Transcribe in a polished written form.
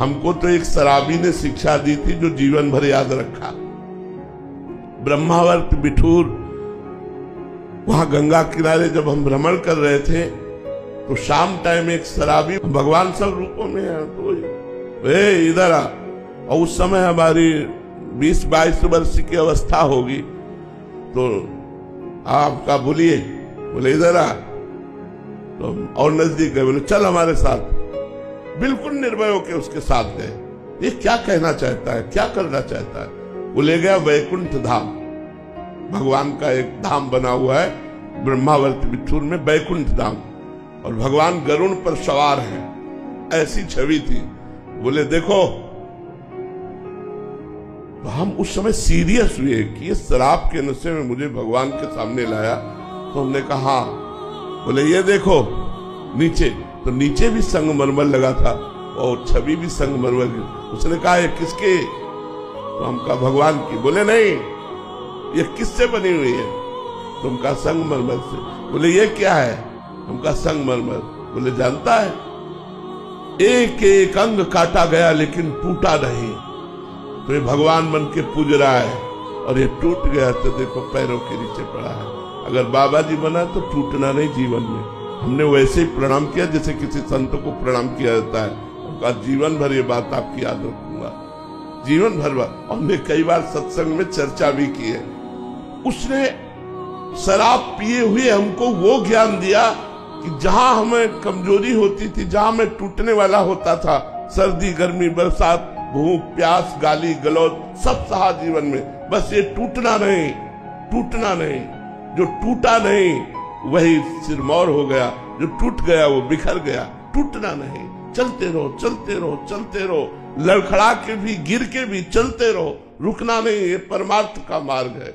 हमको तो एक शराबी ने शिक्षा दी थी जो जीवन भर याद रखा। ब्रह्मावर्त बिठूर, वहां गंगा किनारे जब हम भ्रमण कर रहे थे तो शाम टाइम एक शराबी, भगवान सब रूपों में है, तो इधर आ। और उस समय हमारी 20-22 वर्ष की अवस्था होगी, तो आपका बोलिए, बोले इधर आ। तो और नजदीक गए, बोले चल हमारे साथ। बिल्कुल निर्भय होकर उसके साथ गए। ये क्या कहना चाहता है, क्या करना चाहता है? वो ले गया वैकुंठ धाम। भगवान का एक धाम बना हुआ है ब्रह्मावर्त बिठूर में, वैकुंठ धाम, और भगवान गरुड़ पर सवार हैं, ऐसी छवि थी। बोले देखो, तो हम उस समय सीरियस हुए कि ये शराब के नशे में मुझे भगवान के सामने लाया। तो हमने कहा, बोले ये देखो नीचे, तो नीचे भी संगमरमर लगा था और छवि भी संगमरमर की। उसने कहा ये किसके? तो हम कहा भगवान की। बोले नहीं, ये किससे बनी हुई है? तो हम कहा संगमरमर से। बोले ये क्या है? हम कहा संगमरमर। बोले जानता है, एक एक अंग काटा गया लेकिन टूटा नहीं। तो ये भगवान बन के पूज रहा है, और ये टूट गया तो देखो पैरों के नीचे पड़ा है। अगर बाबा जी बना तो टूटना नहीं जीवन में। हमने वैसे ही प्रणाम किया जैसे किसी संत को प्रणाम किया जाता है। उनका जीवन भर ये बात आपकी याद रखूंगा, जीवन भर। और हमने कई बार सत्संग में चर्चा भी की है। उसने शराब पिए हुए हमको वो ज्ञान दिया कि जहां हमें कमजोरी होती थी, जहां मैं टूटने वाला होता था, सर्दी गर्मी बरसात भूख प्यास गाली गलौज सब सहा जीवन में, बस ये टूटना नहीं, टूटना नहीं। जो टूटा नहीं वही सिरमौर हो गया, जो टूट गया वो बिखर गया। टूटना नहीं, चलते रहो चलते रहो चलते रहो, लड़खड़ा के भी गिर के भी चलते रहो, रुकना नहीं। ये परमार्थ का मार्ग है।